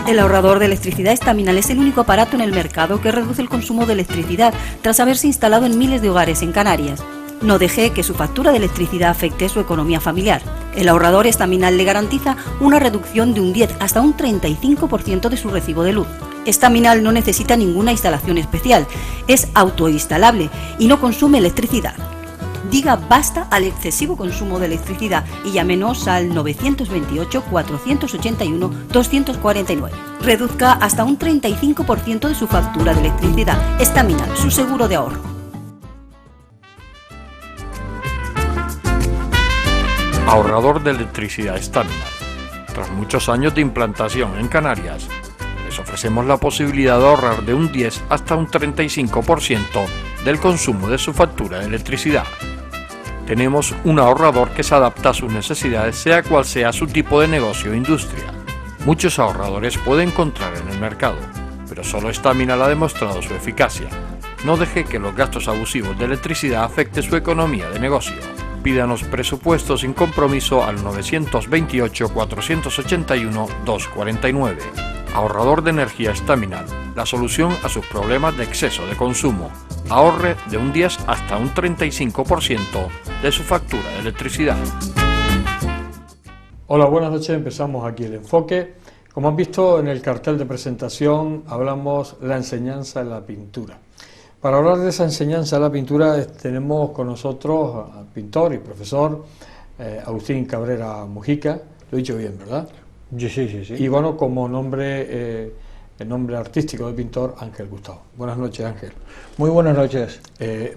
El ahorrador de electricidad Estaminal es el único aparato en el mercado que reduce el consumo de electricidad tras haberse instalado en miles de hogares en Canarias. No deje que su factura de electricidad afecte su economía familiar. El ahorrador Estaminal le garantiza una reducción de un 10 hasta un 35% de su recibo de luz. Estaminal no necesita ninguna instalación especial, es autoinstalable y no consume electricidad. Diga basta al excesivo consumo de electricidad y llámenos al 928-481-249. Reduzca hasta un 35% de su factura de electricidad. Estaminal, su seguro de ahorro. Ahorrador de electricidad Estaminal. Tras muchos años de implantación en Canarias, les ofrecemos la posibilidad de ahorrar de un 10 hasta un 35% del consumo de su factura de electricidad. Tenemos un ahorrador que se adapta a sus necesidades, sea cual sea su tipo de negocio o industria. Muchos ahorradores puede encontrar en el mercado, pero solo Estaminal ha demostrado su eficacia. No deje que los gastos abusivos de electricidad afecten su economía de negocio. Pídanos presupuesto sin compromiso al 928-481-249. Ahorrador de energía Estaminal, la solución a sus problemas de exceso de consumo. Ahorre de un 10 hasta un 35% de su factura de electricidad. Hola, buenas noches. Empezamos aquí el enfoque. Como han visto en el cartel de presentación, hablamos de la enseñanza en la pintura. Para hablar de esa enseñanza en la pintura tenemos con nosotros al pintor y profesor Agustín Cabrera Mujica. Lo he dicho bien, ¿verdad? Sí. Y bueno, como nombre, el nombre artístico de pintor, Ángel Gustavo. Buenas noches, Ángel. Muy buenas noches.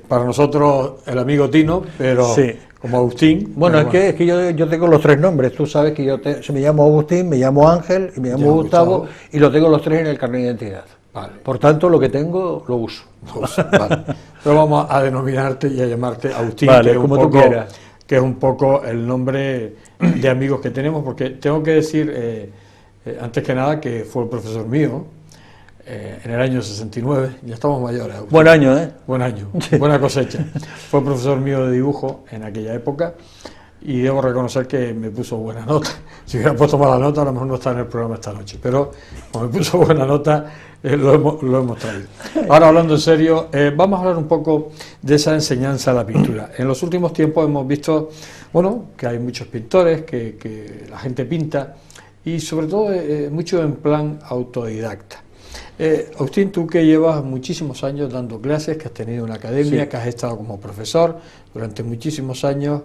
Para nosotros el amigo Tino, pero sí, como Agustín. Bueno, es que yo tengo los tres nombres. Tú sabes que me llamo Agustín, me llamo Ángel y me llamo Gustavo, y lo tengo los tres en el carnet de identidad. Vale. Por tanto, lo que tengo lo uso. Vale. Pero vamos a denominarte y a llamarte Agustín, vale, como tú quieras. Que es un poco el nombre de amigos que tenemos, porque tengo que decir, antes que nada, que fue el profesor mío en el año 69, ya estamos mayores. Agustín. Buen año, ¿eh? Buen año, buena cosecha. Fue profesor mío de dibujo en aquella época y debo reconocer que me puso buena nota. Si hubiera puesto mala nota, a lo mejor no está en el programa esta noche, pero como me puso buena nota, lo hemos traído. Ahora, hablando en serio, vamos a hablar un poco de esa enseñanza a la pintura. En los últimos tiempos hemos visto, bueno, que hay muchos pintores, que la gente pinta, y sobre todo mucho en plan autodidacta. Agustín, tú que llevas muchísimos años dando clases, que has tenido una academia, sí, que has estado como profesor durante muchísimos años,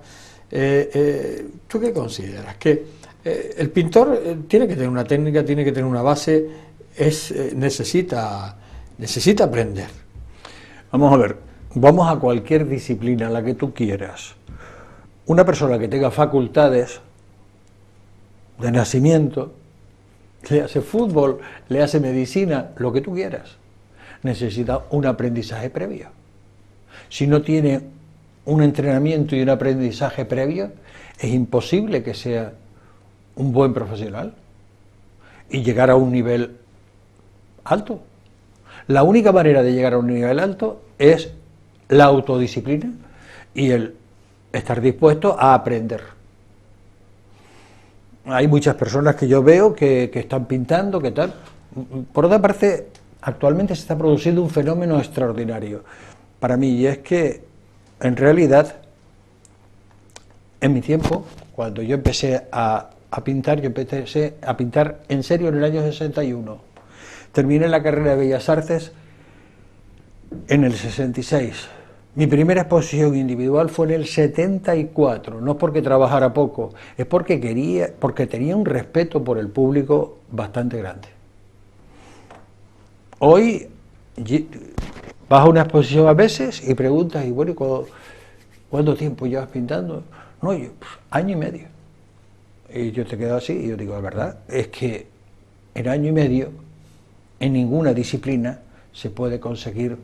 ¿tú qué consideras? ¿Que el pintor tiene que tener una técnica, tiene que tener una base, necesita aprender? Vamos a ver, vamos a cualquier disciplina, la que tú quieras. Una persona que tenga facultades de nacimiento, le hace fútbol, le hace medicina, lo que tú quieras, necesita un aprendizaje previo. Si no tiene un entrenamiento y un aprendizaje previo, es imposible que sea un buen profesional y llegar a un nivel alto. La única manera de llegar a un nivel alto es la autodisciplina y el estar dispuesto a aprender. Hay muchas personas que yo veo que están pintando, que tal. Por otra parte, actualmente se está produciendo un fenómeno extraordinario para mí, y es que en realidad, en mi tiempo, cuando yo empecé a pintar, yo empecé a pintar en serio en el año 61. Terminé la carrera de Bellas Artes en el 66. Mi primera exposición individual fue en el 74, no es porque trabajara poco, es porque tenía un respeto por el público bastante grande. Hoy vas a una exposición a veces y preguntas, y bueno, ¿cuánto tiempo llevas pintando? No, yo, año y medio. Y yo te quedo así y yo digo, la verdad, es que en año y medio, en ninguna disciplina se puede conseguir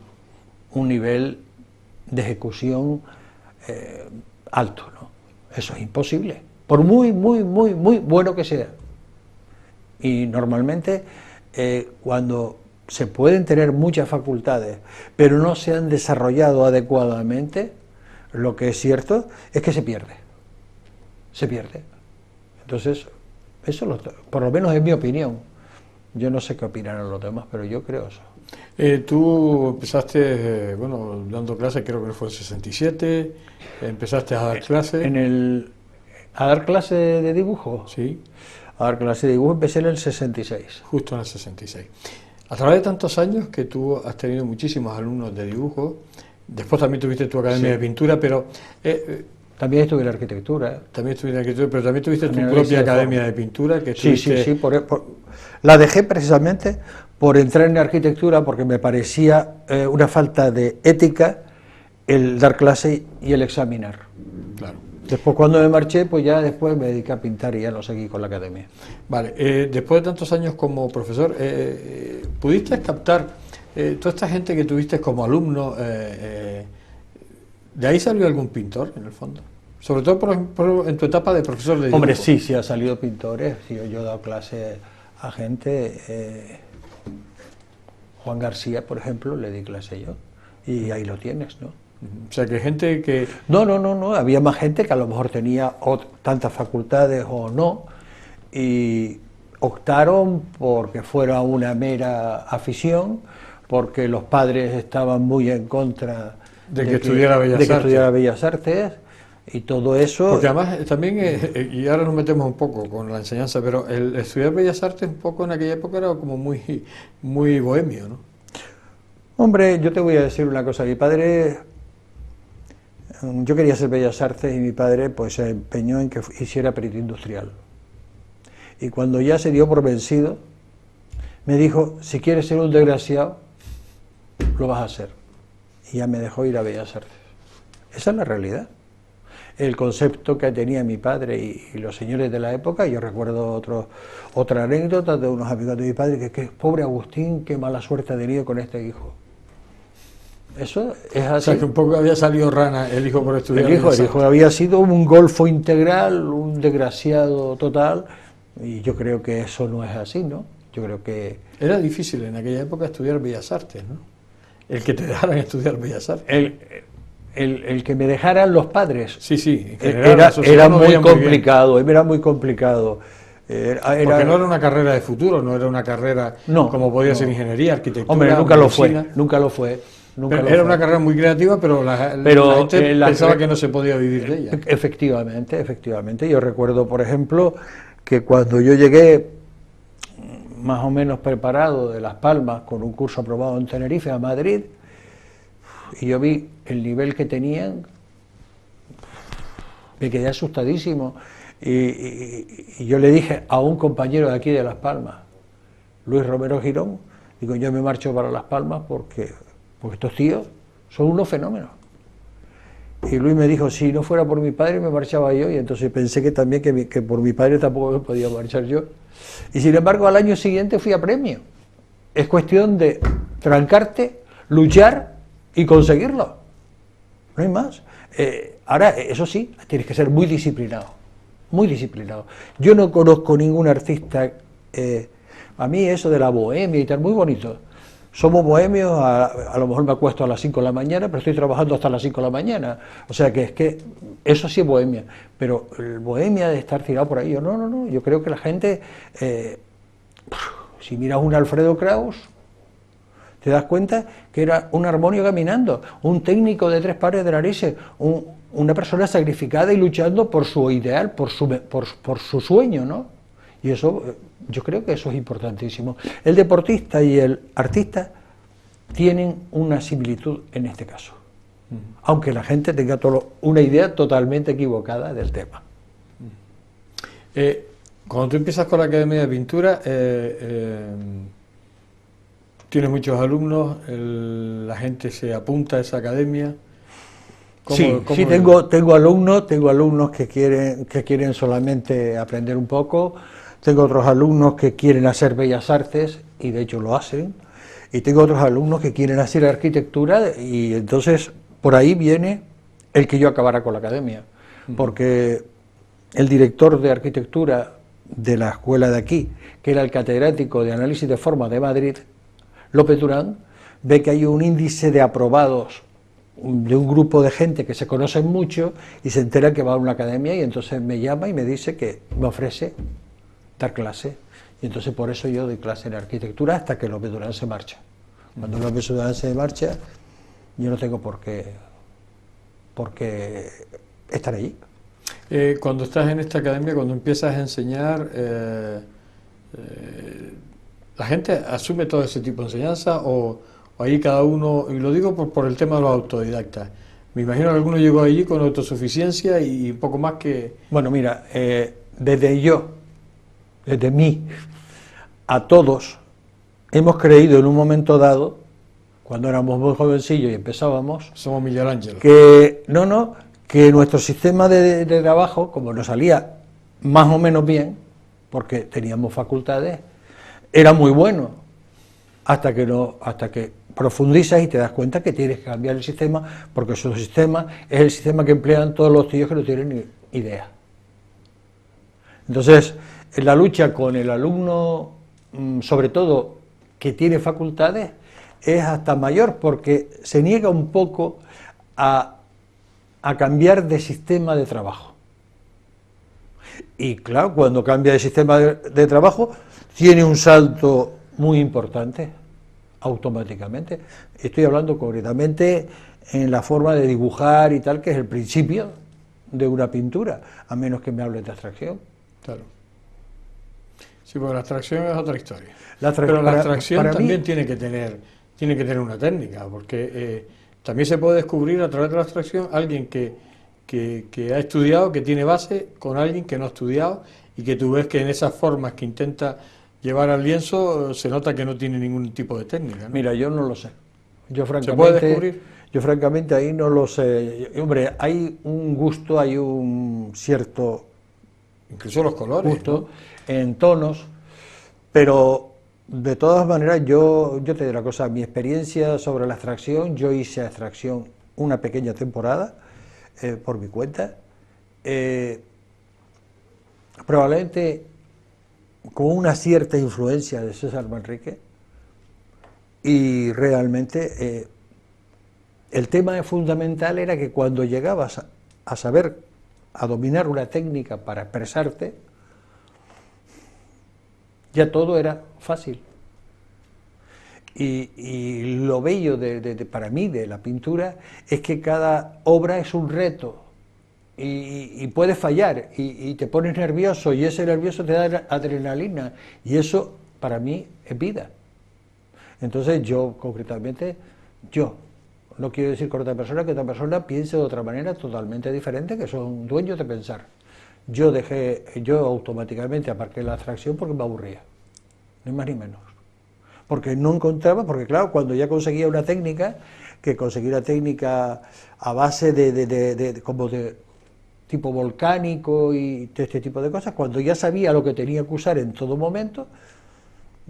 un nivel de ejecución alto, ¿no? Eso es imposible, por muy bueno que sea. Y normalmente cuando se pueden tener muchas facultades, pero no se han desarrollado adecuadamente, lo que es cierto es que se pierde. Entonces, eso por lo menos es mi opinión. Yo no sé qué opinarán los demás, pero yo creo eso. Tú empezaste, bueno, dando clases, creo que fue en 67, empezaste a dar clases. ¿A dar clases de dibujo? Sí. A dar clases de dibujo empecé en el 66. Justo en el 66. A través de tantos años que tú has tenido muchísimos alumnos de dibujo, después también tuviste tu academia de pintura, pero... también estuve en arquitectura. También estuviste en arquitectura, pero también tuviste tu propia academia de pintura. Que estuviste... Sí. La dejé precisamente por entrar en arquitectura, porque me parecía una falta de ética el dar clase y el examinar. Claro. Después, cuando me marché, pues ya después me dediqué a pintar y ya no seguí con la academia. Vale, después de tantos años como profesor, ¿pudiste captar toda esta gente que tuviste como alumno? ¿De ahí salió algún pintor, en el fondo? Sobre todo, por ejemplo, en tu etapa de profesor de dibujo. Hombre, sí ha salido pintores. Sí, yo he dado clases a gente. Juan García, por ejemplo, le di clase yo. Y ahí lo tienes, ¿no? O sea, que gente que... No, había más gente que a lo mejor tenía tantas facultades o no, y optaron porque fuera una mera afición, porque los padres estaban muy en contra de que estudiara Bellas Artes, y todo eso... Porque además también, y ahora nos metemos un poco con la enseñanza, pero el estudiar Bellas Artes un poco en aquella época era como muy bohemio, ¿no? Hombre, yo te voy a decir una cosa, mi padre... Yo quería hacer Bellas Artes y mi padre pues se empeñó en que hiciera perito industrial. Y cuando ya se dio por vencido, me dijo, si quieres ser un desgraciado, lo vas a hacer. Y ya me dejó ir a Bellas Artes. Esa es la realidad. El concepto que tenía mi padre y los señores de la época, yo recuerdo otra anécdota de unos amigos de mi padre, que pobre Agustín, qué mala suerte ha tenido con este hijo. Eso es así. O sea, que un poco había salido rana el hijo por estudiar. El hijo había sido un golfo integral, un desgraciado total, y yo creo que eso no es así, ¿no? Yo creo que... Era difícil en aquella época estudiar Bellas Artes, ¿no? El que te dejaran estudiar Bellas Artes. El que me dejaran los padres. Sí, en general, era muy complicado, era muy complicado. Porque no era una carrera de futuro, no era una carrera como podía ser ingeniería, arquitectura... Hombre, nunca lo fue. Era una carrera muy creativa, pero la gente pensaba que no se podía vivir de ella. Efectivamente. Yo recuerdo, por ejemplo, que cuando yo llegué más o menos preparado de Las Palmas con un curso aprobado en Tenerife a Madrid, y yo vi el nivel que tenían, me quedé asustadísimo. Y yo le dije a un compañero de aquí de Las Palmas, Luis Romero Girón, digo, yo me marcho para Las Palmas porque estos tíos son unos fenómenos. Y Luis me dijo, si no fuera por mi padre me marchaba yo, y entonces pensé que también que por mi padre tampoco me podía marchar yo. Y sin embargo al año siguiente fui a premio. Es cuestión de trancarte, luchar y conseguirlo. No hay más. Ahora, eso sí, tienes que ser muy disciplinado. Muy disciplinado. Yo no conozco ningún artista... a mí eso de la bohemia y tal, muy bonito. Somos bohemios, a lo mejor me acuesto a las 5 de la mañana, pero estoy trabajando hasta las 5 de la mañana. O sea que es que eso sí es bohemia. Pero el bohemia de estar tirado por ahí, no. Yo creo que la gente, si miras un Alfredo Kraus, te das cuenta que era un armonio caminando, un técnico de 3 pares de narices, una persona sacrificada y luchando por su ideal, por su sueño, ¿no? Y eso, yo creo que eso es importantísimo. El deportista y el artista tienen una similitud en este caso, aunque la gente tenga una idea totalmente equivocada del tema. Cuando tú empiezas con la Academia de Pintura, tienes muchos alumnos, la gente se apunta a esa academia. Sí, tengo alumnos que quieren solamente aprender un poco. Tengo otros alumnos que quieren hacer Bellas Artes, y de hecho lo hacen, y tengo otros alumnos que quieren hacer arquitectura, y entonces por ahí viene el que yo acabara con la academia, porque el director de arquitectura de la escuela de aquí, que era el catedrático de análisis de formas de Madrid, López Durán, ve que hay un índice de aprobados de un grupo de gente que se conocen mucho, y se entera que va a una academia, y entonces me llama y me dice que me ofrece dar clase. Y entonces por eso yo doy clase en arquitectura hasta que López Durán se marcha. Cuando López Durán se marcha, yo no tengo por qué estar allí. Cuando estás en esta academia, cuando empiezas a enseñar, ¿la gente asume todo ese tipo de enseñanza o ahí cada uno, y lo digo por el tema de los autodidactas, me imagino que alguno llegó allí con autosuficiencia y un poco más que... Bueno, mira, desde mí, a todos, hemos creído en un momento dado, cuando éramos muy jovencillos y empezábamos... Somos Miguel Ángel. Que nuestro sistema de trabajo, como nos salía más o menos bien, porque teníamos facultades, era muy bueno, hasta que profundizas y te das cuenta que tienes que cambiar el sistema, porque su sistema es el sistema que emplean todos los tíos que no tienen ni idea. Entonces, en la lucha con el alumno, sobre todo que tiene facultades, es hasta mayor, porque se niega un poco a cambiar de sistema de trabajo. Y claro, cuando cambia de sistema de trabajo, tiene un salto muy importante, automáticamente. Estoy hablando concretamente en la forma de dibujar y tal, que es el principio de una pintura, a menos que me hables de abstracción. Claro. Sí, porque la abstracción es otra historia. Pero la abstracción también mí, tiene que tener una técnica, porque también se puede descubrir a través de la abstracción alguien que ha estudiado, que tiene base, con alguien que no ha estudiado, y que tú ves que en esas formas que intenta llevar al lienzo se nota que no tiene ningún tipo de técnica, ¿no? Mira, yo no lo sé. ¿Se puede descubrir? Yo francamente ahí no lo sé. Hombre, hay un gusto, hay un cierto... Incluso los colores, gusto, ¿no? En tonos, pero de todas maneras yo te digo una cosa, mi experiencia sobre la abstracción, yo hice abstracción una pequeña temporada por mi cuenta, probablemente con una cierta influencia de César Manrique, y realmente el tema fundamental era que cuando llegabas a saber, a dominar una técnica para expresarte, ya todo era fácil. Y lo bello para mí de la pintura es que cada obra es un reto y puedes fallar y te pones nervioso y ese nervioso te da adrenalina y eso para mí es vida. Entonces yo concretamente, no quiero decir con otra persona que otra persona piense de otra manera totalmente diferente, que son dueños de pensar. Yo automáticamente aparqué la abstracción porque me aburría, ni más ni menos. Porque no encontraba, porque claro, cuando ya conseguía una técnica, que conseguí una técnica a base como de tipo volcánico y de este tipo de cosas, cuando ya sabía lo que tenía que usar en todo momento,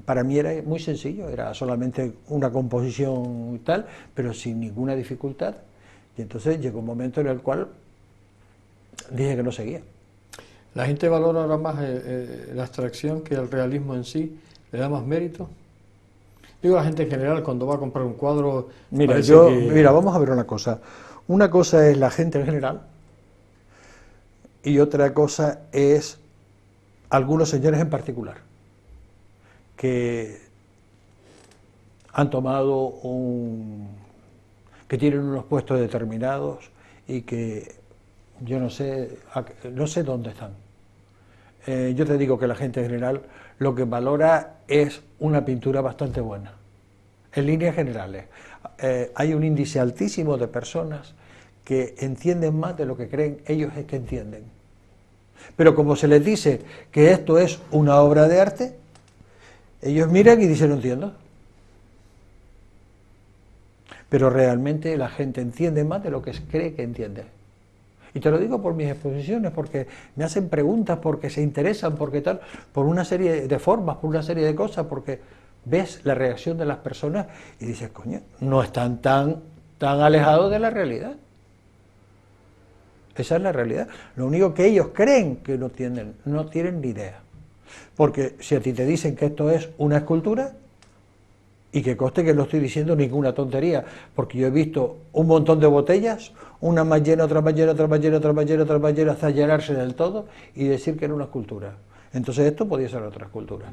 para mí era muy sencillo, era solamente una composición y tal, pero sin ninguna dificultad. Y entonces llegó un momento en el cual dije que no seguía. ¿La gente valora ahora más la abstracción que el realismo en sí? ¿Le da más mérito? Digo, la gente en general cuando va a comprar un cuadro... Mira, vamos a ver una cosa. Una cosa es la gente en general y otra cosa es algunos señores en particular que han tomado que tienen unos puestos determinados y que yo no sé dónde están. Yo te digo que la gente en general lo que valora es una pintura bastante buena, en líneas generales. Hay un índice altísimo de personas que entienden más de lo que creen ellos es que entienden. Pero como se les dice que esto es una obra de arte, ellos miran y dicen no entiendo. Pero realmente la gente entiende más de lo que cree que entiende. Y te lo digo por mis exposiciones, porque me hacen preguntas, porque se interesan, porque tal, por una serie de formas, por una serie de cosas, porque ves la reacción de las personas y dices, coño, no están tan alejados de la realidad. Esa es la realidad. Lo único que ellos creen que no tienen ni idea. Porque si a ti te dicen que esto es una escultura, y que conste que no estoy diciendo ninguna tontería, porque yo he visto un montón de botellas, una más llena, otra más llena, otra más llena, otra más llena, otra más llena, hasta llenarse del todo y decir que era una escultura. Entonces esto podía ser otra escultura.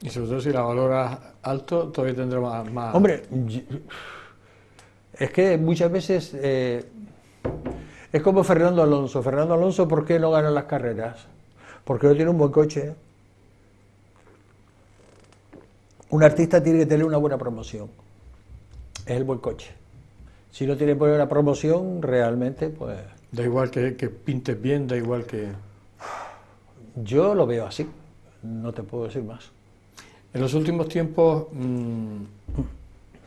Y sobre todo si la valoras alto, todavía tendrá más... Hombre, es que muchas veces es como Fernando Alonso. Fernando Alonso, ¿por qué no gana las carreras? Porque no tiene un buen coche. Un artista tiene que tener una buena promoción. Es el buen coche. Si no tiene buena promoción, realmente, pues... Da igual que pintes bien, da igual que... Yo lo veo así, no te puedo decir más. En los últimos tiempos, en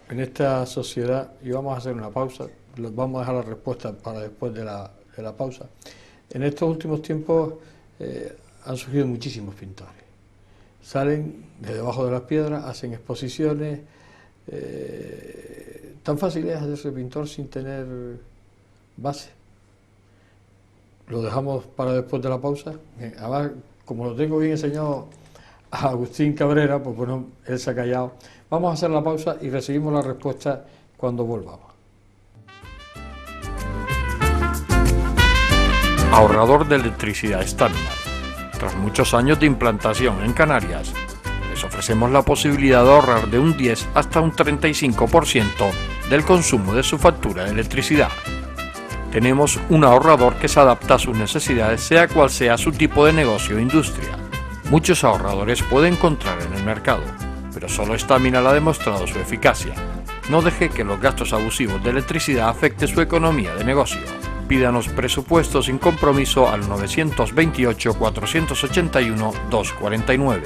esta sociedad, y vamos a hacer una pausa, vamos a dejar la respuesta para después de la pausa. En estos últimos tiempos han surgido muchísimos pintores. Salen de debajo de las piedras, hacen exposiciones. Tan fácil es hacerse pintor sin tener base. Lo dejamos para después de la pausa. Además, como lo tengo bien enseñado a Agustín Cabrera, pues bueno, él se ha callado. Vamos a hacer la pausa y recibimos la respuesta cuando volvamos. Ahorrador de electricidad Staminal. Tras muchos años de implantación en Canarias, les ofrecemos la posibilidad de ahorrar de un 10 hasta un 35% del consumo de su factura de electricidad. Tenemos un ahorrador que se adapta a sus necesidades, sea cual sea su tipo de negocio o industria. Muchos ahorradores puede encontrar en el mercado, pero solo Staminal ha demostrado su eficacia. No deje que los gastos abusivos de electricidad afecten su economía de negocio. Pídanos presupuesto sin compromiso al 921-481-249.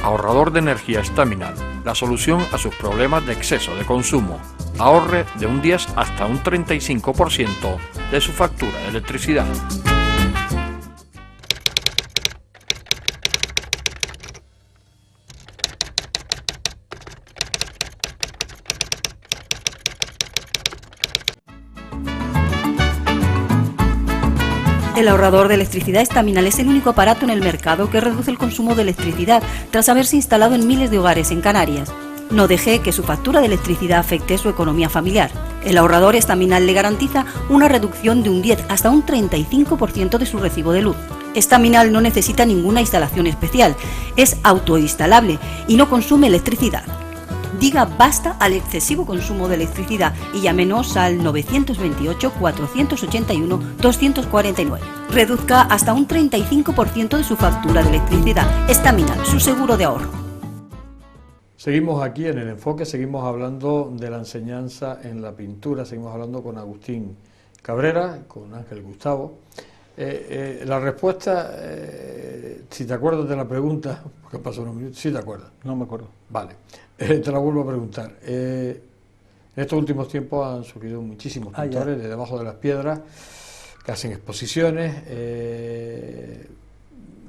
Ahorrador de energía Staminal, la solución a sus problemas de exceso de consumo. Ahorre de un 10 hasta un 35% de su factura de electricidad. El ahorrador de electricidad Staminal es el único aparato en el mercado que reduce el consumo de electricidad tras haberse instalado en miles de hogares en Canarias. No deje que su factura de electricidad afecte su economía familiar. El ahorrador Staminal le garantiza una reducción de un 10 hasta un 35% de su recibo de luz. Staminal no necesita ninguna instalación especial, es autoinstalable y no consume electricidad. Diga basta al excesivo consumo de electricidad y llámenos al 928-481-249. Reduzca hasta un 35% de su factura de electricidad. Staminal, su seguro de ahorro. Seguimos aquí en el enfoque, seguimos hablando de la enseñanza en la pintura, seguimos hablando con Agustín Cabrera, con Ángel Gustavo. La respuesta, si te acuerdas de la pregunta, porque pasó unos minutos, sí te acuerdas. No me acuerdo. Vale, te la vuelvo a preguntar. En estos últimos tiempos han surgido muchísimos pintores de debajo de las piedras que hacen exposiciones.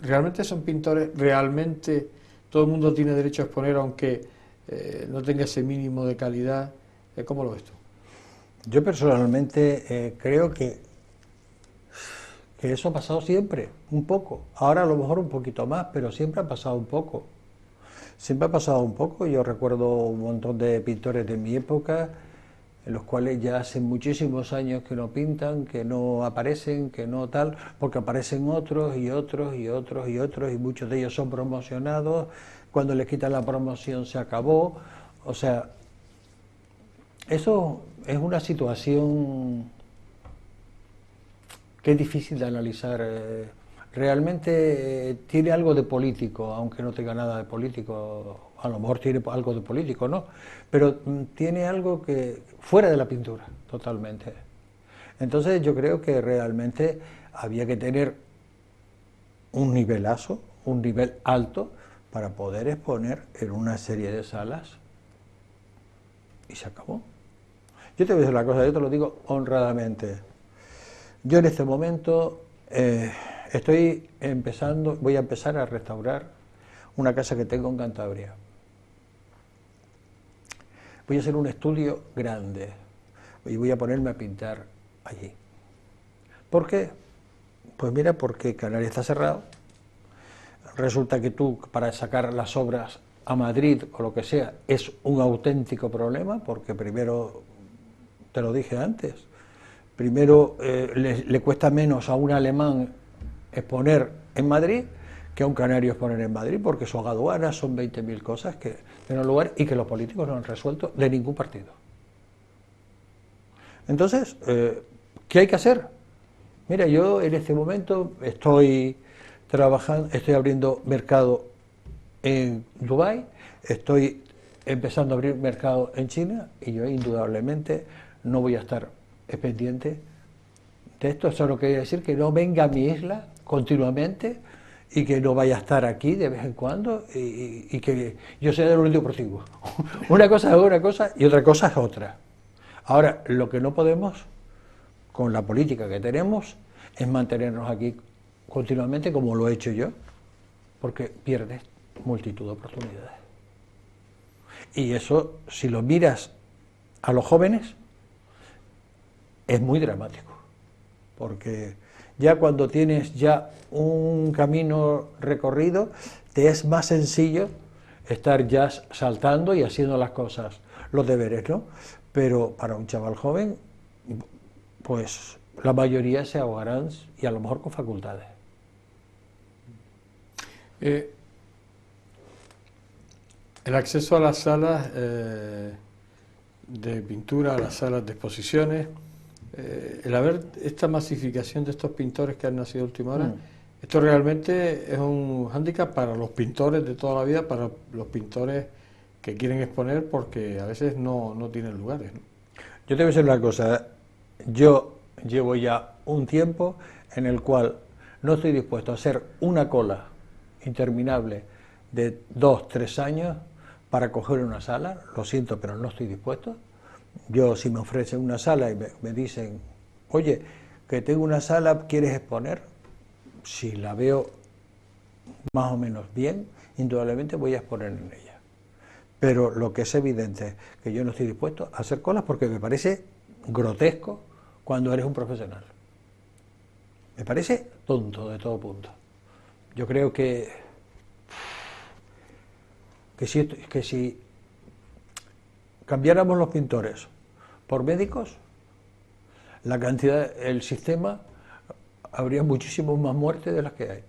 ¿Realmente son pintores? ¿Realmente todo el mundo tiene derecho a exponer aunque no tenga ese mínimo de calidad? ¿Cómo lo ves tú? Yo personalmente creo que eso ha pasado siempre, un poco. Ahora a lo mejor un poquito más, pero siempre ha pasado un poco. Siempre ha pasado un poco. Yo recuerdo un montón de pintores de mi época, en los cuales ya hace muchísimos años que no pintan, que no aparecen, que no tal, porque aparecen otros y otros y otros y otros, y muchos de ellos son promocionados. Cuando les quitan la promoción se acabó. O sea, eso es una situación que es difícil de analizar. Realmente tiene algo de político, aunque no tenga nada de político, a lo mejor tiene algo de político, ¿no? Pero tiene algo que fuera de la pintura, totalmente. Entonces yo creo que realmente había que tener un nivelazo, un nivel alto, para poder exponer en una serie de salas, y se acabó. Yo te voy a decir una cosa, yo te lo digo honradamente. Yo en este momento voy a empezar a restaurar una casa que tengo en Cantabria. Voy a hacer un estudio grande y voy a ponerme a pintar allí. ¿Por qué? Pues mira, porque Canarias está cerrado. Resulta que tú, para sacar las obras a Madrid o lo que sea, es un auténtico problema, porque primero, te lo dije antes, primero le cuesta menos a un alemán exponer en Madrid que a un canario exponer en Madrid, porque son aduanas, son 20.000 cosas que tienen lugar y que los políticos no han resuelto de ningún partido. Entonces, ¿qué hay que hacer? Mira, yo en este momento estoy trabajando, estoy abriendo mercado en Dubái, estoy empezando a abrir mercado en China y yo indudablemente no voy a estar pendiente de esto. Eso no quiere decir que no venga a mi isla continuamente y que no vaya a estar aquí de vez en cuando y que yo sea del único deportivo. Una cosa es una cosa y otra cosa es otra. Ahora, lo que no podemos, con la política que tenemos, es mantenernos aquí continuamente como lo he hecho yo, porque pierdes multitud de oportunidades. Y eso, si lo miras a los jóvenes, es muy dramático, porque ya cuando tienes ya un camino recorrido, te es más sencillo estar ya saltando y haciendo las cosas, los deberes, ¿no? Pero para un chaval joven, pues la mayoría se ahogarán y a lo mejor con facultades. El acceso a las salas de pintura, a las salas de exposiciones, el haber esta masificación de estos pintores que han nacido a última hora, esto realmente es un hándicap para los pintores de toda la vida, para los pintores que quieren exponer, porque a veces no tienen lugares, ¿no? Yo te voy a decir una cosa, yo llevo ya un tiempo en el cual no estoy dispuesto a hacer una cola interminable de 2, 3 años para coger una sala, lo siento, pero no estoy dispuesto. Yo, si me ofrecen una sala y me dicen, oye, que tengo una sala, ¿quieres exponer? Si la veo más o menos bien, indudablemente voy a exponer en ella. Pero lo que es evidente es que yo no estoy dispuesto a hacer colas porque me parece grotesco cuando eres un profesional. Me parece tonto de todo punto. Yo creo que si cambiáramos los pintores por médicos, la cantidad, el sistema, habría muchísimas más muertes de las que hay.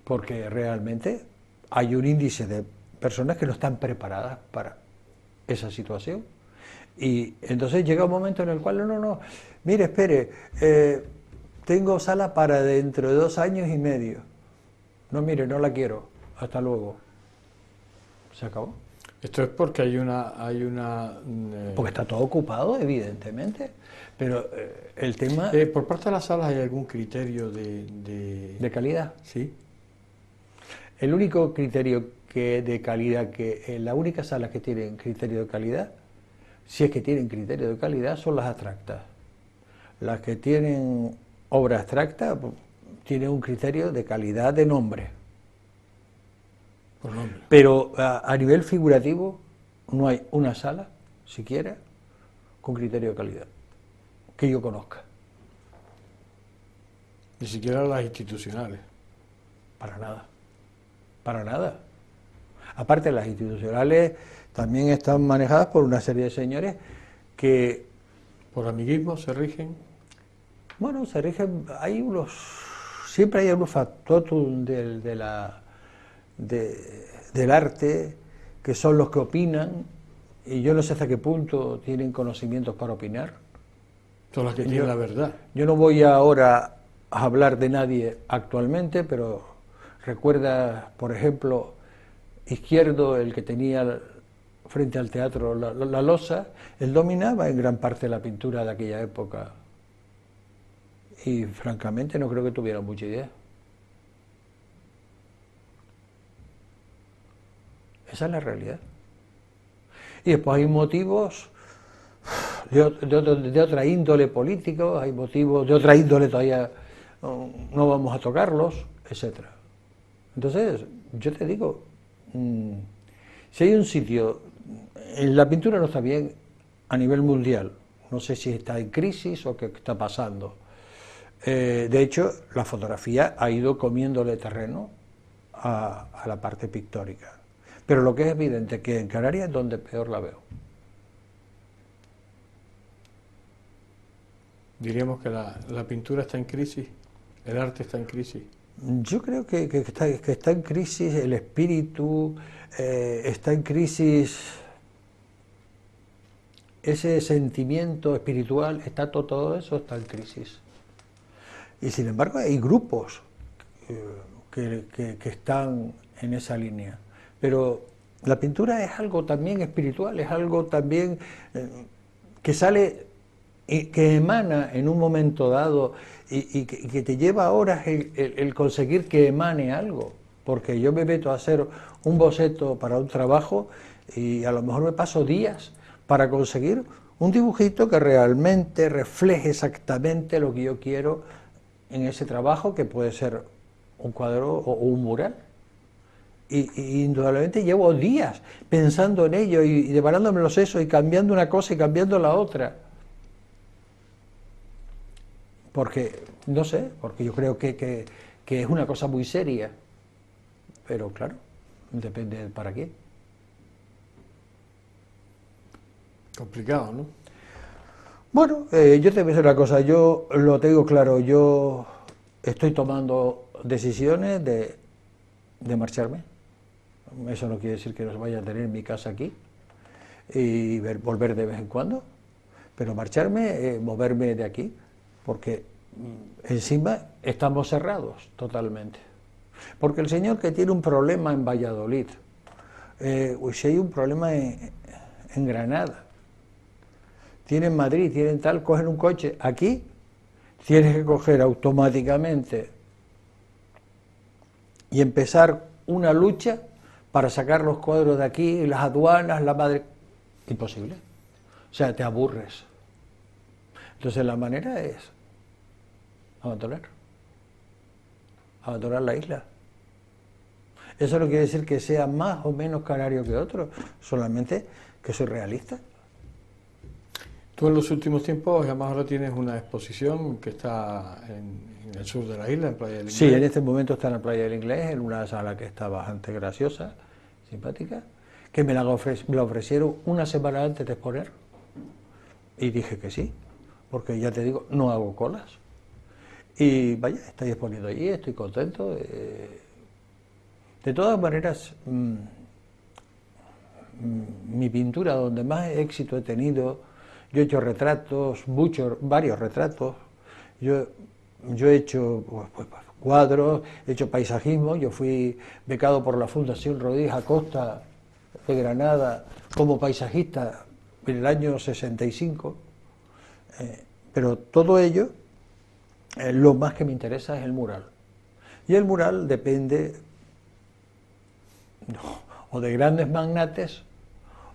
Porque realmente hay un índice de personas que no están preparadas para esa situación. Y entonces llega un momento en el cual, no, mire, espere, tengo sala para dentro de 2 años y medio. No, mire, no la quiero, hasta luego. Se acabó. Esto es porque hay una porque está todo ocupado, evidentemente, pero el tema... por parte de las salas, ¿hay algún criterio de calidad? Sí. El único criterio de calidad, la única sala que tienen criterio de calidad, si es que tienen criterio de calidad, son las abstractas. Las que tienen obra abstracta tienen un criterio de calidad de nombre. Por nombre. Pero a nivel figurativo no hay una sala, siquiera, con criterio de calidad, que yo conozca. Ni siquiera las institucionales. Para nada. Para nada. Aparte, las institucionales también están manejadas por una serie de señores que... ¿Por amiguismo se rigen? Bueno, se rigen... Siempre hay unos factotum del arte que son los que opinan, y yo no sé hasta qué punto tienen conocimientos para opinar. Son las que tienen la verdad. Yo no voy ahora a hablar de nadie actualmente, pero recuerda, por ejemplo, Izquierdo, el que tenía frente al teatro la losa, él dominaba en gran parte la pintura de aquella época y francamente no creo que tuviera mucha idea. Esa es la realidad. Y después hay motivos de otra índole política, hay motivos de otra índole, todavía no vamos a tocarlos, etcétera. Entonces, yo te digo, si hay un sitio, la pintura no está bien a nivel mundial, no sé si está en crisis o qué está pasando. De hecho, la fotografía ha ido comiéndole terreno a la parte pictórica. Pero lo que es evidente es que en Canarias es donde peor la veo. Diríamos que la pintura está en crisis. ¿El arte está en crisis? Yo creo que está en crisis el espíritu, está en crisis ese sentimiento espiritual, todo eso está en crisis. Y sin embargo hay grupos que están en esa línea. Pero la pintura es algo también espiritual, es algo también que sale, que emana en un momento dado y que te lleva horas el conseguir que emane algo. Porque yo me meto a hacer un boceto para un trabajo y a lo mejor me paso días para conseguir un dibujito que realmente refleje exactamente lo que yo quiero en ese trabajo, que puede ser un cuadro o un mural. Y indudablemente llevo días pensando en ello y devarándome los sesos y cambiando una cosa y cambiando la otra. Porque, no sé, porque yo creo que es una cosa muy seria. Pero claro, depende para quién. Complicado, ¿no? Bueno, yo te voy a decir una cosa, yo lo tengo claro, yo estoy tomando decisiones de marcharme. Eso no quiere decir que nos vaya a tener mi casa aquí y volver de vez en cuando, pero marcharme, moverme de aquí, porque encima estamos cerrados totalmente. Porque el señor que tiene un problema en Valladolid, si hay un problema en Granada, tiene en Madrid, tienen tal, cogen un coche, aquí tienes que coger automáticamente y empezar una lucha para sacar los cuadros de aquí, las aduanas, la madre... Imposible. O sea, te aburres. Entonces la manera es abandonar la isla. Eso no quiere decir que sea más o menos canario que otro, solamente que soy realista. Tú en los últimos tiempos, además ahora tienes una exposición que está en el sur de la isla, en Playa del Inglés. Sí, en este momento está en la Playa del Inglés, en una sala que está bastante graciosa, simpática, que me la ofrecieron una semana antes de exponer y dije que sí, porque ya te digo, no hago colas. Y vaya, estoy exponiendo allí, estoy contento. De todas maneras, mi pintura, donde más éxito he tenido, yo he hecho retratos, varios retratos, yo he hecho pues, cuadros, he hecho paisajismo, yo fui becado por la Fundación Rodríguez Acosta de Granada como paisajista en el año 65, pero todo ello, lo más que me interesa es el mural. Y el mural depende o de grandes magnates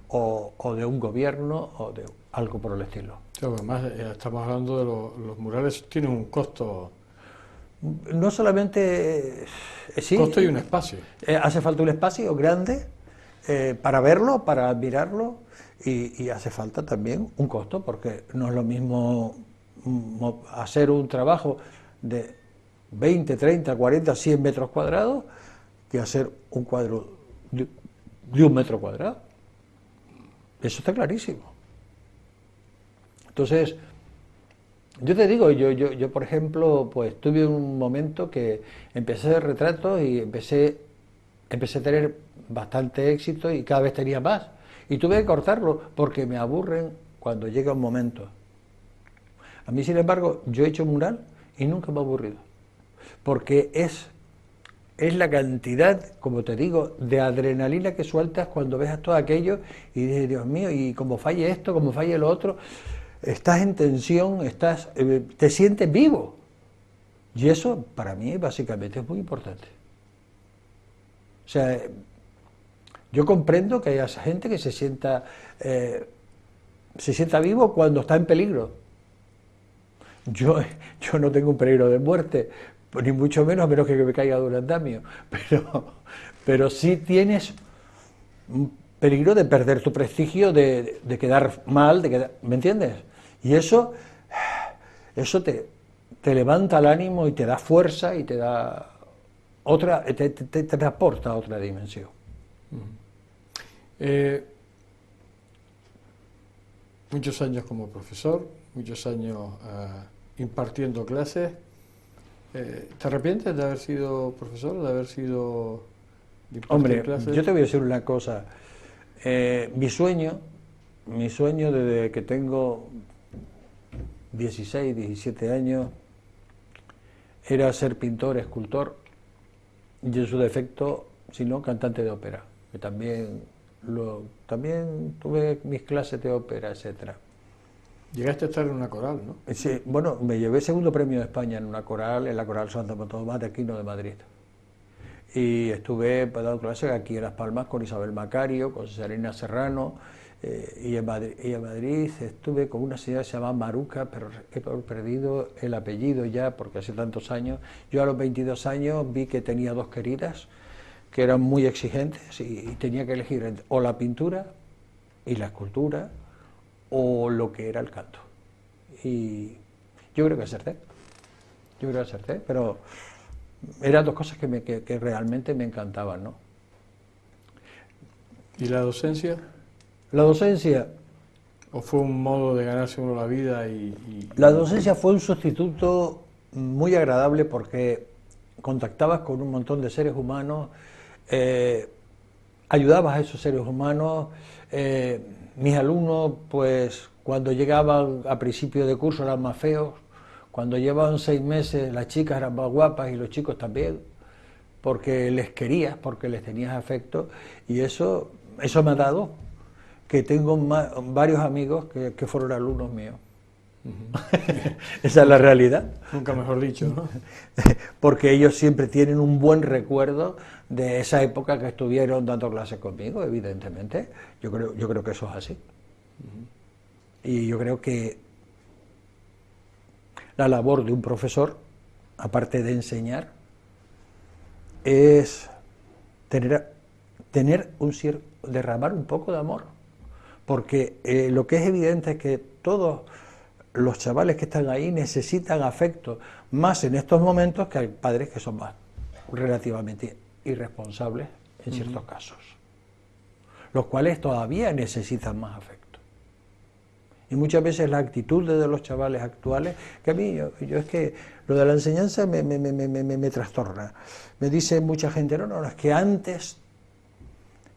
o de un gobierno o de algo por el estilo. Claro, además estamos hablando de los murales, tienen un costo. No solamente sí, Costo y un espacio. Hace falta un espacio grande para verlo, para admirarlo, y hace falta también un costo, porque no es lo mismo hacer un trabajo de 20, 30, 40, 100 metros cuadrados que hacer un cuadro de 1 metro cuadrado. Eso está clarísimo. Entonces, yo te digo, yo por ejemplo, pues tuve un momento que empecé a hacer retratos y empecé a tener bastante éxito y cada vez tenía más. Y tuve que cortarlo porque me aburren cuando llega un momento. A mí, sin embargo, yo he hecho mural y nunca me he aburrido. Porque es la cantidad, como te digo, de adrenalina que sueltas cuando ves todo aquello y dices, Dios mío, y como falle esto, como falle lo otro, estás en tensión, te sientes vivo. Y eso, para mí, básicamente es muy importante. O sea, yo comprendo que haya gente que se sienta vivo cuando está en peligro. Yo no tengo un peligro de muerte, ni mucho menos que me caiga de un andamio, pero sí tienes un peligro de perder tu prestigio, de quedar mal, ¿me entiendes? Y eso te levanta el ánimo y te da fuerza y te da te transporta a otra dimensión. Muchos años como profesor, muchos años impartiendo clases. ¿Te arrepientes de haber sido profesor, de haber sido... Hombre, yo te voy a decir una cosa. Mi sueño desde que tengo 16, 17 años, era ser pintor, escultor, y en su defecto, si no, cantante de ópera, que también tuve mis clases de ópera, etcétera. Llegaste a estar en una coral, ¿no? Sí, bueno, me llevé segundo premio de España en una coral, en la Coral Santo Tomás de Aquino de Madrid. Y estuve dando clases aquí en Las Palmas con Isabel Macario, con Cesarina Serrano, y en Madrid estuve con una señora que se llama Maruca, pero he perdido el apellido ya porque hace tantos años. Yo a los 22 años vi que tenía dos queridas que eran muy exigentes y tenía que elegir entre o la pintura y la escultura o lo que era el canto. Y yo creo que acerté, pero eran dos cosas que realmente me encantaban, ¿no? ¿Y la docencia? La docencia... ¿O fue un modo de ganarse uno la vida? La docencia fue un sustituto muy agradable porque contactabas con un montón de seres humanos, ayudabas a esos seres humanos. Mis alumnos, pues cuando llegaban a principio de curso eran más feos, cuando llevaban 6 meses las chicas eran más guapas y los chicos también, porque les querías, porque les tenías afecto, y eso me ha dado que tengo varios amigos que fueron alumnos míos. Esa es la realidad. Nunca mejor dicho, ¿no? Porque ellos siempre tienen un buen recuerdo de esa época que estuvieron dando clases conmigo, evidentemente. Yo creo que eso es así. Y yo creo que la labor de un profesor, aparte de enseñar, es derramar un poco de amor. Porque lo que es evidente es que todos los chavales que están ahí necesitan afecto, más en estos momentos que hay padres que son más relativamente irresponsables en ciertos casos, los cuales todavía necesitan más afecto. Y muchas veces la actitud de los chavales actuales, que a mí, yo es que lo de la enseñanza me trastorna. Me dice mucha gente, no, es que antes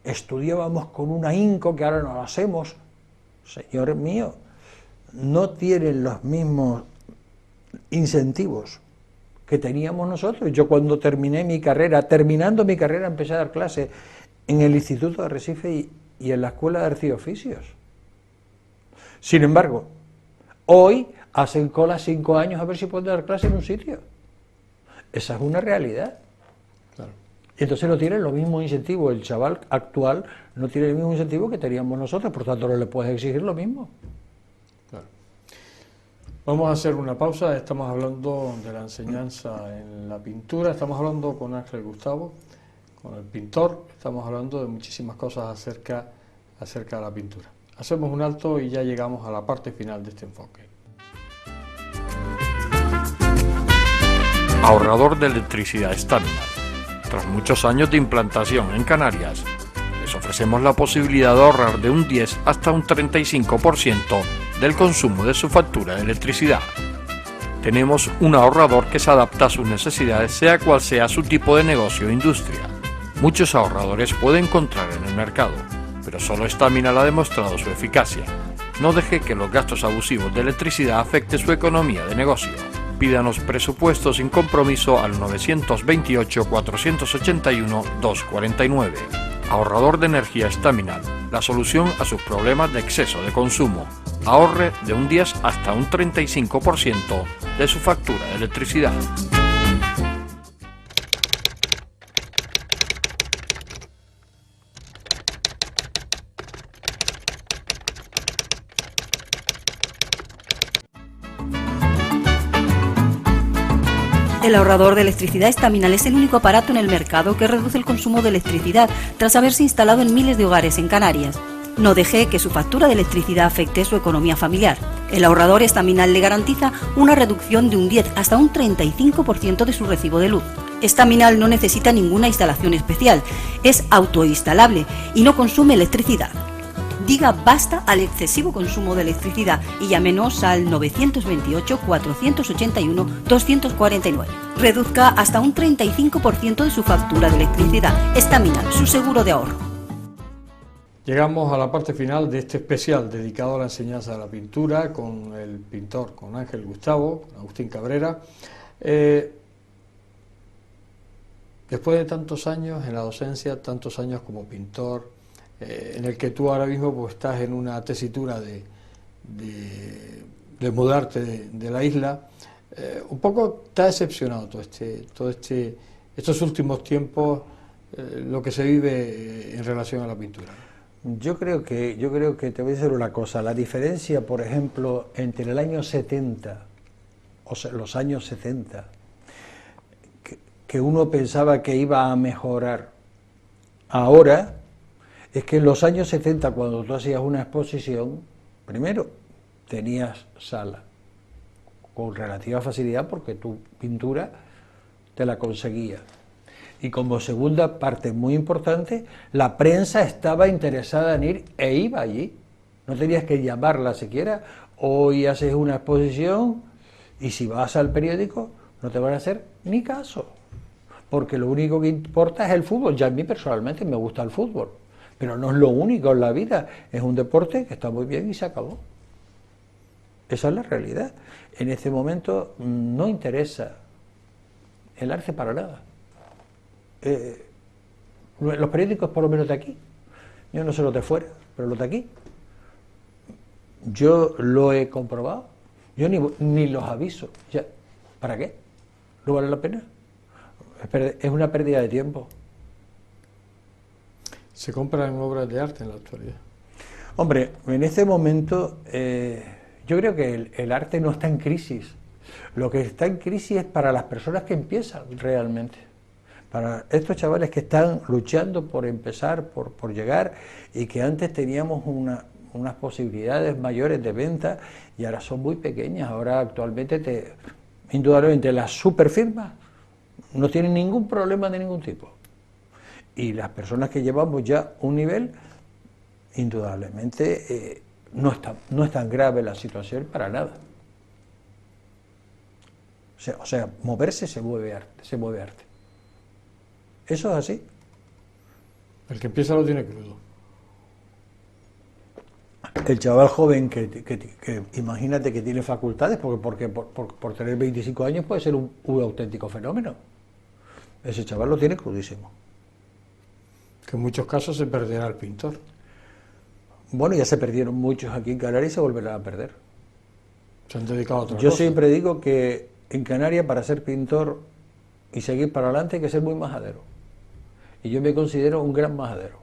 estudiábamos con un ahínco que ahora no lo hacemos. Señor mío, no tienen los mismos incentivos que teníamos nosotros. Yo cuando terminando mi carrera, empecé a dar clases en el Instituto de Arrecife y en la Escuela de Artes y Oficios. Sin embargo, hoy hacen cola 5 años a ver si pueden dar clase en un sitio. Esa es una realidad. Claro. Y entonces no tienen los mismos incentivos. El chaval actual no tiene el mismo incentivo que teníamos nosotros, por tanto no le puedes exigir lo mismo. Claro. Vamos a hacer una pausa. Estamos hablando de la enseñanza en la pintura. Estamos hablando con Ángel Gustavo, con el pintor. Estamos hablando de muchísimas cosas acerca de la pintura. Hacemos un alto y ya llegamos a la parte final de este enfoque. Ahorrador de electricidad Staminar. Tras muchos años de implantación en Canarias, les ofrecemos la posibilidad de ahorrar de un 10 hasta un 35% del consumo de su factura de electricidad. Tenemos un ahorrador que se adapta a sus necesidades, sea cual sea su tipo de negocio o industria. Muchos ahorradores puede encontrar en el mercado, pero solo Staminar ha demostrado su eficacia. No deje que los gastos abusivos de electricidad afecten su economía de negocio. Pídanos presupuesto sin compromiso al 921-481-249. Ahorrador de energía Staminar, la solución a sus problemas de exceso de consumo. Ahorre de un 10 hasta un 35% de su factura de electricidad. El ahorrador de electricidad Staminar es el único aparato en el mercado que reduce el consumo de electricidad tras haberse instalado en miles de hogares en Canarias. No deje que su factura de electricidad afecte su economía familiar. El ahorrador Staminar le garantiza una reducción de un 10 hasta un 35% de su recibo de luz. Staminar no necesita ninguna instalación especial, es autoinstalable y no consume electricidad. Diga basta al excesivo consumo de electricidad y llámenos al 928-481-249. Reduzca hasta un 35% de su factura de electricidad. Estamina, su seguro de ahorro. Llegamos a la parte final de este especial dedicado a la enseñanza de la pintura con el pintor, con Ángel Gustavo, Agustín Cabrera. Después de tantos años en la docencia, tantos años como pintor, en el que tú ahora mismo pues, estás en una tesitura de mudarte de la isla, un poco te ha decepcionado estos últimos tiempos, lo que se vive en relación a la pintura. Yo creo que te voy a decir una cosa, la diferencia, por ejemplo, entre el año 70, o sea, los años 70, que uno pensaba que iba a mejorar, ahora es que en los años 70, cuando tú hacías una exposición, primero tenías sala con relativa facilidad porque tu pintura te la conseguía. Y como segunda parte muy importante, la prensa estaba interesada en ir e iba allí. No tenías que llamarla siquiera. Hoy haces una exposición y si vas al periódico no te van a hacer ni caso. Porque lo único que importa es el fútbol. Ya a mí personalmente me gusta el fútbol. Pero no es lo único en la vida. Es un deporte que está muy bien y se acabó. Esa es la realidad. En este momento no interesa el arte para nada. Los periódicos, por lo menos de aquí, yo no sé los de fuera, pero los de aquí, yo lo he comprobado, yo ni los aviso, ya, ¿para qué? ¿No vale la pena? Es una pérdida de tiempo. ¿Se compran obras de arte en la actualidad? Hombre, en este momento yo creo que el arte no está en crisis. Lo que está en crisis es para las personas que empiezan realmente. Para estos chavales que están luchando por empezar, por llegar, y que antes teníamos unas posibilidades mayores de venta y ahora son muy pequeñas. Ahora actualmente, indudablemente, las superfirmas no tienen ningún problema de ningún tipo. Y las personas que llevamos ya un nivel, indudablemente, no es tan grave la situación para nada. O sea, moverse se mueve arte. Eso es así. El que empieza lo tiene crudo. El chaval joven que imagínate que tiene facultades, porque por tener 25 años puede ser un auténtico fenómeno. Ese chaval lo tiene crudísimo. Que en muchos casos se perderá el pintor. Bueno, ya se perdieron muchos aquí en Canarias y se volverán a perder. Se han dedicado a otra Yo cosa. siempre digo que en Canarias, para ser pintor y seguir para adelante, hay que ser muy majadero. Y yo me considero un gran majadero.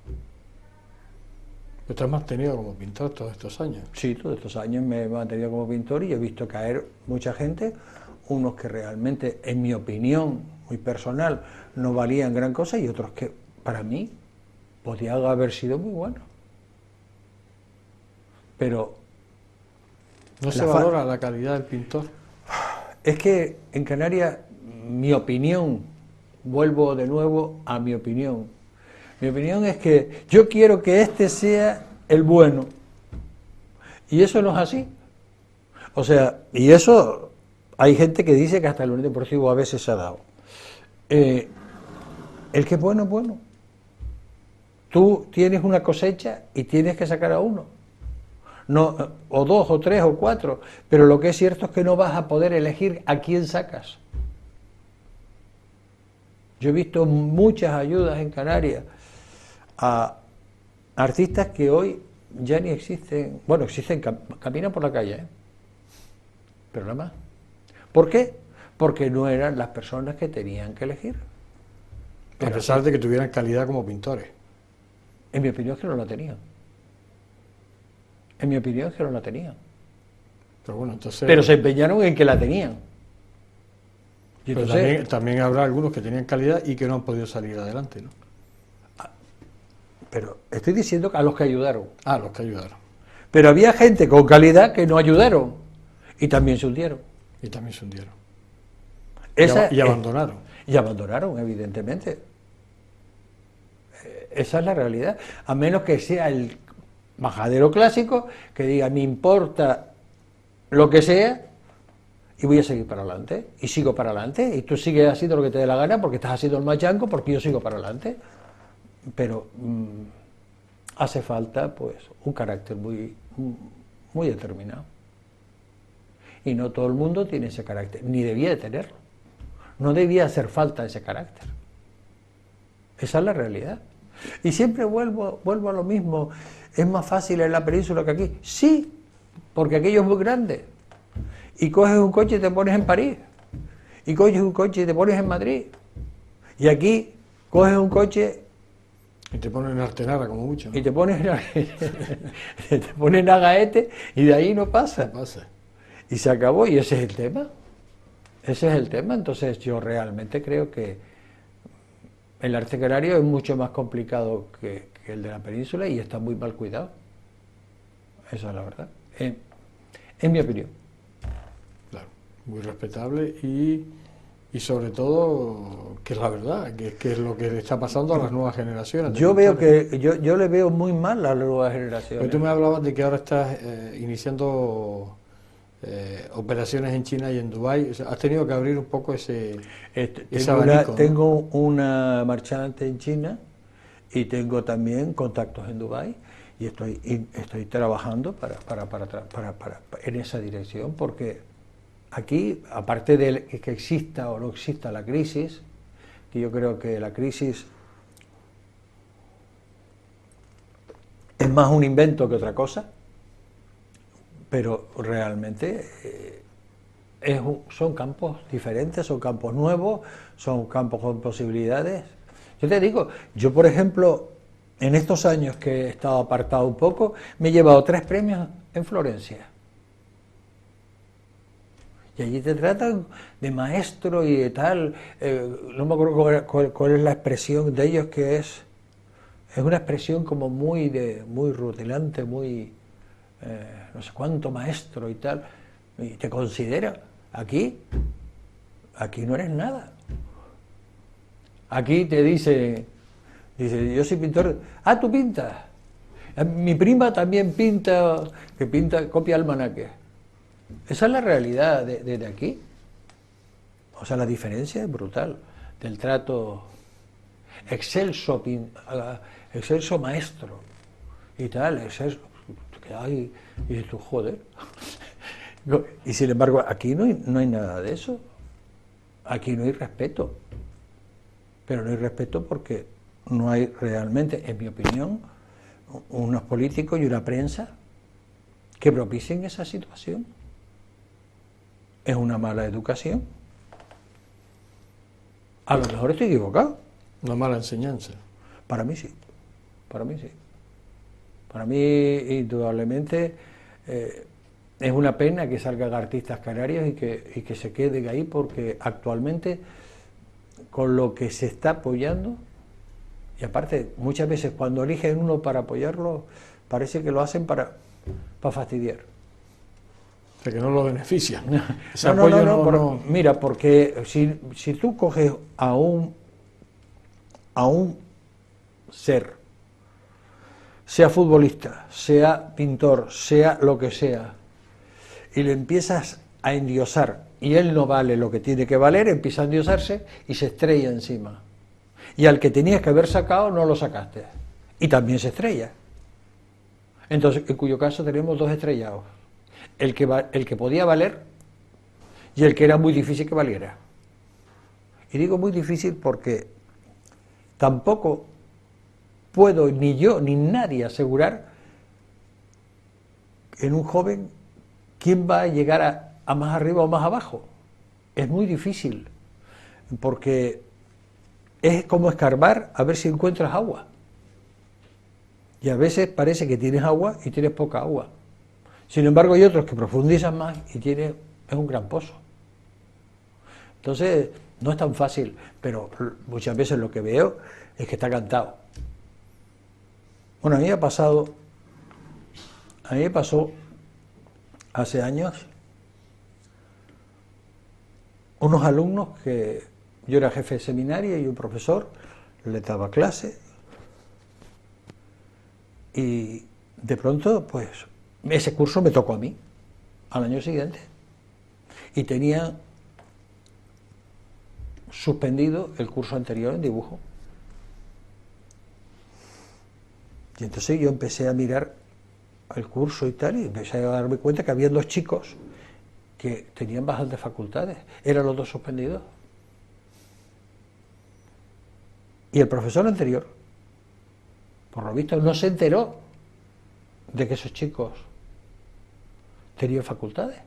¿Te has mantenido como pintor todos estos años? Sí, todos estos años me he mantenido como pintor y he visto caer mucha gente, unos que realmente, en mi opinión muy personal, no valían gran cosa y otros que, para mí, podían haber sido muy buenos. Pero ¿no se valora la calidad del pintor? Es que en Canarias, mi opinión, vuelvo de nuevo a mi opinión. Mi opinión es que yo quiero que este sea el bueno. Y eso no es así. O sea, y eso hay gente que dice que hasta el Unión Deportivo a veces se ha dado. El que es bueno, es bueno. Tú tienes una cosecha y tienes que sacar a uno. No, o dos, o tres, o cuatro. Pero lo que es cierto es que no vas a poder elegir a quién sacas. Yo he visto muchas ayudas en Canarias a artistas que hoy ya ni existen. Bueno, existen, caminan por la calle, pero nada más. ¿Por qué? Porque no eran las personas que tenían que elegir. A pesar de que tuvieran calidad como pintores. En mi opinión es que no la tenían. En mi opinión es que no la tenían. Pero bueno, entonces... Pero se empeñaron en que la tenían. Y pero entonces, también habrá algunos que tenían calidad y que no han podido salir adelante, ¿no? pero estoy diciendo que a los que ayudaron. Ah, los que ayudaron. Pero había gente con calidad que no ayudaron y también se hundieron. Y también se hundieron. Y abandonaron. Y abandonaron, evidentemente. Esa es la realidad. A menos que sea majadero clásico, que diga, me importa lo que sea y voy a seguir para adelante, y sigo para adelante, y tú sigues haciendo lo que te dé la gana porque estás haciendo el machanco, porque yo sigo para adelante. Pero hace falta pues un carácter muy determinado. Y no todo el mundo tiene ese carácter, ni debía de tenerlo. No debía hacer falta ese carácter. Esa es la realidad. Y siempre vuelvo a lo mismo. ¿Es más fácil en la península que aquí? Sí, porque aquello es muy grande. Y coges un coche y te pones en París. Y coges un coche y te pones en Madrid. Y aquí coges un coche y te ponen en Artenara como mucho, ¿no? Y te pones en Agaete y de ahí no pasa. No pasa. Y se acabó, y ese es el tema. Ese es el tema. Entonces yo realmente creo que el arte canario es mucho más complicado que el de la península y está muy mal cuidado. Esa es la verdad. En mi opinión. Claro, muy respetable y sobre todo, que es la verdad, que es lo que le está pasando a las nuevas generaciones. Yo veo que yo le veo muy mal a las nuevas generaciones. Pero tú me hablabas de que ahora estás iniciando operaciones en China y en Dubái. O sea, has tenido que abrir un poco ese abanico, ¿no? Tengo una marchante en China y tengo también contactos en Dubái y estoy trabajando en esa dirección, porque aquí, aparte de que exista o no exista la crisis, que yo creo que la crisis es más un invento que otra cosa, pero realmente son campos diferentes, son campos nuevos, son campos con posibilidades. Yo te digo, yo por ejemplo, en estos años que he estado apartado un poco, me he llevado 3 premios en Florencia. Y allí te tratan de maestro y de tal, no me acuerdo cuál es la expresión de ellos, que es una expresión como muy rutilante, muy no sé cuánto maestro y tal, y te considera. Aquí no eres nada. Aquí te dice, yo soy pintor. Ah, tú pintas. Mi prima también pinta, copia almanaques. Esa es la realidad de aquí. O sea, la diferencia es brutal del trato excelso maestro y tal, excelso. Y dices tú, joder. Y sin embargo, aquí no hay nada de eso. Aquí no hay respeto. Pero no hay respeto porque no hay realmente, en mi opinión, unos políticos y una prensa que propicien esa situación. Es una mala educación. A lo mejor estoy equivocado. Una mala enseñanza. Para mí sí. Para mí sí. Para mí, indudablemente, es una pena que salgan artistas canarios y que se queden ahí, porque actualmente, con lo que se está apoyando, y aparte, muchas veces cuando eligen uno para apoyarlo, parece que lo hacen para fastidiar. O sea, que no lo benefician. Ese apoyo no. Mira, porque si tú coges a un ser, sea futbolista, sea pintor, sea lo que sea, y le empiezas a endiosar, y él no vale lo que tiene que valer, empieza a endiosarse y se estrella encima. Y al que tenías que haber sacado, no lo sacaste. Y también se estrella. Entonces, en cuyo caso tenemos 2 estrellados. El que podía valer y el que era muy difícil que valiera. Y digo muy difícil porque tampoco puedo ni yo ni nadie asegurar en un joven quién va a llegar a más arriba o más abajo. Es muy difícil, porque es como escarbar a ver si encuentras agua. Y a veces parece que tienes agua y tienes poca agua. Sin embargo, hay otros que profundizan más y es un gran pozo. Entonces, no es tan fácil, pero muchas veces lo que veo es que está cantado. Bueno, a mí me pasó hace años unos alumnos que yo era jefe de seminario y un profesor les daba clase, y de pronto, pues, ese curso me tocó a mí, al año siguiente, y tenía suspendido el curso anterior en dibujo. Y entonces yo empecé a mirar el curso y tal, y empecé a darme cuenta que había 2 chicos que tenían bastantes facultades, eran los 2 suspendidos. Y el profesor anterior, por lo visto, no se enteró de que esos chicos tenían facultades.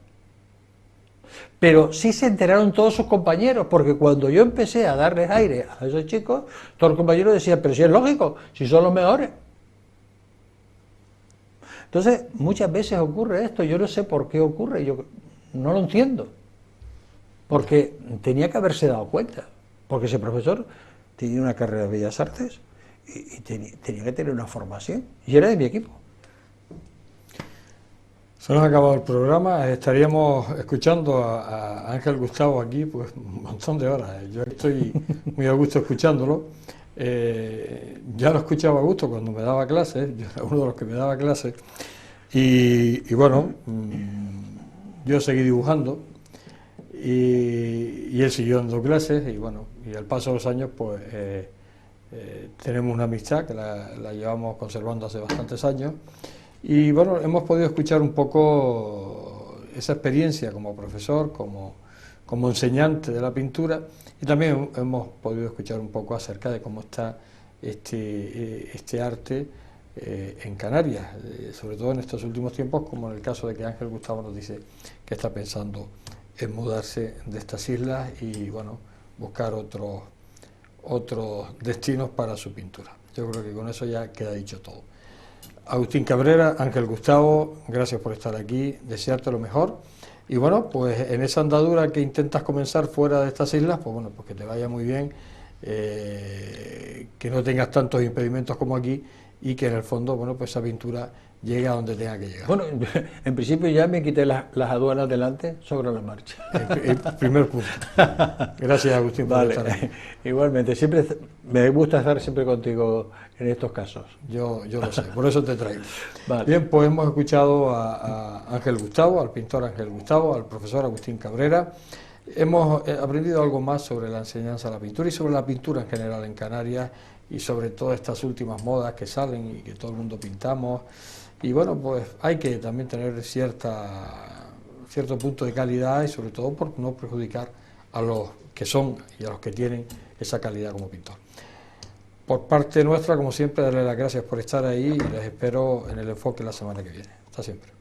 Pero sí se enteraron todos sus compañeros, porque cuando yo empecé a darles aire a esos chicos, todos los compañeros decían, pero si es lógico, si son los mejores. Entonces, muchas veces ocurre esto, yo no sé por qué ocurre, yo no lo entiendo, porque tenía que haberse dado cuenta, porque ese profesor tenía una carrera de Bellas Artes y tenía que tener una formación, y era de mi equipo. Se nos ha acabado el programa, estaríamos escuchando a Ángel Gustavo aquí pues un montón de horas. Yo estoy muy a gusto escuchándolo. Ya lo escuchaba a gusto cuando me daba clases, yo era uno de los que me daba clases, y bueno, yo seguí dibujando y él siguió dando clases, y bueno, y al paso de los años pues tenemos una amistad que la llevamos conservando hace bastantes años. Y bueno, hemos podido escuchar un poco esa experiencia como profesor, como enseñante de la pintura, y también hemos podido escuchar un poco acerca de cómo está este arte en Canarias, sobre todo en estos últimos tiempos, como en el caso de que Ángel Gustavo nos dice que está pensando en mudarse de estas islas y bueno, buscar otros destinos para su pintura. Yo creo que con eso ya queda dicho todo. Agustín Cabrera, Ángel Gustavo, gracias por estar aquí, desearte lo mejor, y bueno, pues en esa andadura que intentas comenzar fuera de estas islas, pues bueno, pues que te vaya muy bien, que no tengas tantos impedimentos como aquí, y que en el fondo, bueno, pues esa pintura llegue a donde tenga que llegar. Bueno, en principio ya me quité las aduanas delante sobre la marcha. El primer punto. Gracias, Agustín, por estar aquí. Igualmente, siempre me gusta estar siempre contigo en estos casos. Yo lo sé, por eso te traigo. Vale. Bien, pues hemos escuchado a Ángel Gustavo, al pintor Ángel Gustavo, al profesor Agustín Cabrera. Hemos aprendido algo más sobre la enseñanza de la pintura y sobre la pintura en general en Canarias, y sobre todas estas últimas modas que salen y que todo el mundo pintamos. Y bueno, pues hay que también tener cierto punto de calidad, y sobre todo por no perjudicar a los que son y a los que tienen esa calidad como pintor. Por parte nuestra, como siempre, darle las gracias por estar ahí, y les espero en el enfoque la semana que viene. Hasta siempre.